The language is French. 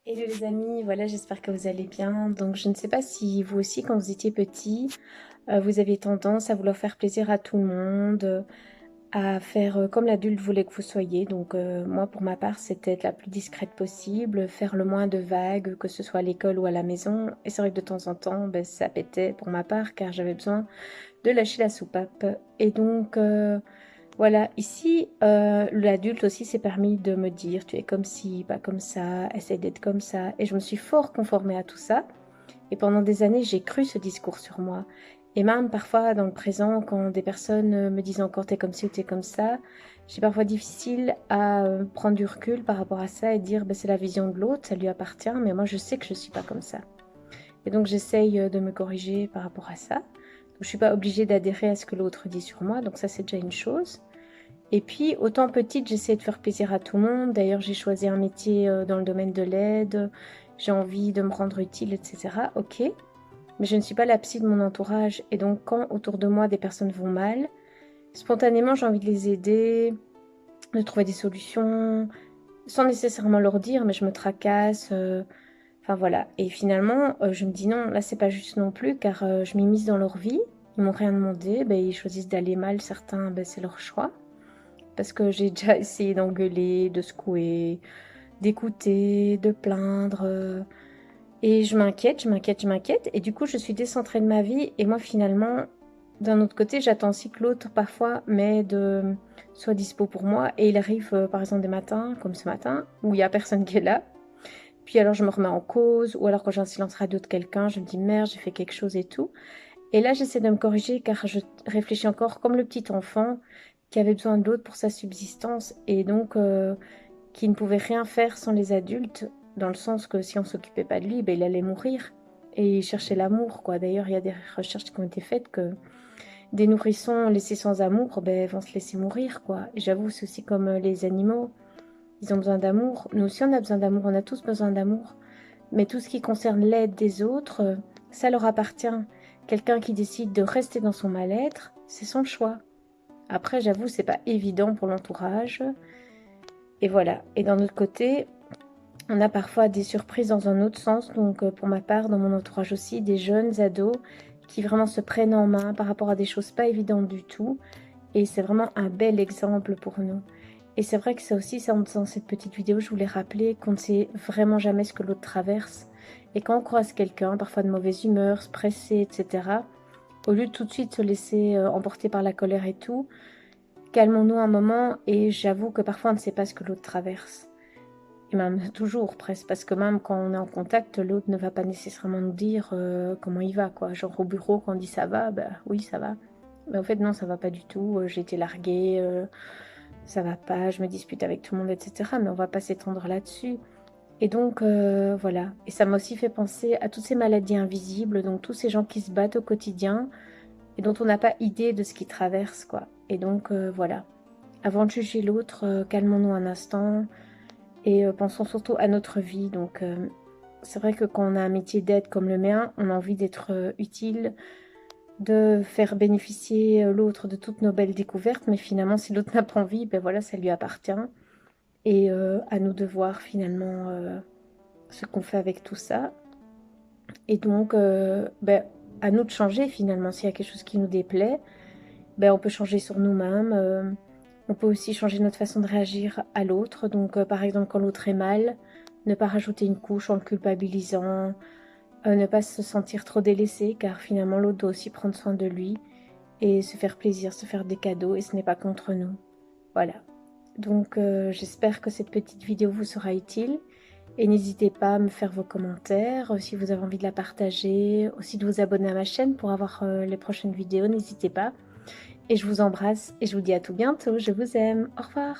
Hello les amis, voilà, j'espère que vous allez bien. Donc je ne sais pas si vous aussi, quand vous étiez petit, vous aviez tendance à vouloir faire plaisir à tout le monde, à faire comme l'adulte voulait que vous soyez. Donc moi, pour ma part, c'était être la plus discrète possible, faire le moins de vagues, que ce soit à l'école ou à la maison. Et c'est vrai que de temps en temps, ben, ça pétait pour ma part, car j'avais besoin de lâcher la soupape. Et donc, voilà, ici, l'adulte aussi s'est permis de me dire, tu es comme ci, pas comme ça, essaye d'être comme ça. Et je me suis fort conformée à tout ça. Et pendant des années, j'ai cru ce discours sur moi. Et même parfois, dans le présent, quand des personnes me disent encore t'es comme ci ou t'es comme ça, j'ai parfois difficile à prendre du recul par rapport à ça et dire bah, c'est la vision de l'autre, ça lui appartient, mais moi je sais que je ne suis pas comme ça. Et donc j'essaye de me corriger par rapport à ça. Donc, je ne suis pas obligée d'adhérer à ce que l'autre dit sur moi, donc ça c'est déjà une chose. Et puis, autant petite, j'essaie de faire plaisir à tout le monde. D'ailleurs, j'ai choisi un métier dans le domaine de l'aide. J'ai envie de me rendre utile, etc. Ok. Mais je ne suis pas la psy de mon entourage. Et donc, quand autour de moi, des personnes vont mal, spontanément, j'ai envie de les aider, de trouver des solutions, sans nécessairement leur dire, mais je me tracasse. Enfin, voilà. Et finalement, je me dis non, là, c'est pas juste non plus, car je m'immisce dans leur vie. Ils m'ont rien demandé. Ben, ils choisissent d'aller mal. Certains, ben, c'est leur choix. Parce que j'ai déjà essayé d'engueuler, de secouer, d'écouter, de plaindre. Et je m'inquiète, je m'inquiète, je m'inquiète. Et du coup, je suis décentrée de ma vie. Et moi, finalement, d'un autre côté, j'attends aussi que l'autre, parfois, soit dispo pour moi. Et il arrive, par exemple, des matins, comme ce matin, où il n'y a personne qui est là. Puis alors, je me remets en cause. Ou alors, quand j'ai un silence radio de quelqu'un, je me dis, merde, j'ai fait quelque chose et tout. Et là, j'essaie de me corriger car je réfléchis encore comme le petit enfant qui avait besoin de l'autre pour sa subsistance et donc qui ne pouvait rien faire sans les adultes, dans le sens que si on s'occupait pas de lui, ben, il allait mourir. Et il cherchait l'amour, quoi. D'ailleurs, il y a des recherches qui ont été faites que des nourrissons laissés sans amour ben, vont se laisser mourir, quoi. Et j'avoue, c'est aussi comme les animaux. Ils ont besoin d'amour. Nous aussi, on a besoin d'amour. On a tous besoin d'amour. Mais tout ce qui concerne l'aide des autres, ça leur appartient. Quelqu'un qui décide de rester dans son mal-être, c'est son choix. Après, j'avoue, c'est pas évident pour l'entourage. Et voilà. Et d'un autre côté, on a parfois des surprises dans un autre sens. Donc, pour ma part, dans mon entourage aussi, des jeunes ados qui vraiment se prennent en main par rapport à des choses pas évidentes du tout. Et c'est vraiment un bel exemple pour nous. Et c'est vrai que ça aussi, ça, dans cette petite vidéo, je voulais rappeler qu'on ne sait vraiment jamais ce que l'autre traverse. Et quand on croise quelqu'un, parfois de mauvaise humeur, stressé, etc., au lieu de tout de suite se laisser emporter par la colère et tout, calmons-nous un moment et j'avoue que parfois on ne sait pas ce que l'autre traverse. Et même toujours presque, parce que même quand on est en contact, l'autre ne va pas nécessairement nous dire comment il va, quoi. Genre au bureau, quand on dit ça va, bah oui, ça va. Mais en fait, non, ça va pas du tout. J'ai été larguée, ça va pas, je me dispute avec tout le monde, etc. Mais on va pas s'étendre là-dessus. Et donc, voilà. Et ça m'a aussi fait penser à toutes ces maladies invisibles, donc tous ces gens qui se battent au quotidien et dont on n'a pas idée de ce qu'ils traversent, quoi. Et donc, voilà. Avant de juger l'autre, calmons-nous un instant et pensons surtout à notre vie. Donc, c'est vrai que quand on a un métier d'aide comme le mien, on a envie d'être utile, de faire bénéficier l'autre de toutes nos belles découvertes, mais finalement, si l'autre n'a pas envie, ben voilà, ça lui appartient. Et à nous de voir finalement ce qu'on fait avec tout ça. Et donc, ben, à nous de changer finalement. S'il y a quelque chose qui nous déplaît, ben, on peut changer sur nous-mêmes. On peut aussi changer notre façon de réagir à l'autre. Donc, par exemple, quand l'autre est mal, ne pas rajouter une couche en le culpabilisant, ne pas se sentir trop délaissé, car finalement, l'autre doit aussi prendre soin de lui et se faire plaisir, se faire des cadeaux, et ce n'est pas contre nous. Voilà. Donc, j'espère que cette petite vidéo vous sera utile. Et n'hésitez pas à me faire vos commentaires, si vous avez envie de la partager, aussi de vous abonner à ma chaîne pour avoir les prochaines vidéos, n'hésitez pas. Et je vous embrasse et je vous dis à tout bientôt, je vous aime, au revoir.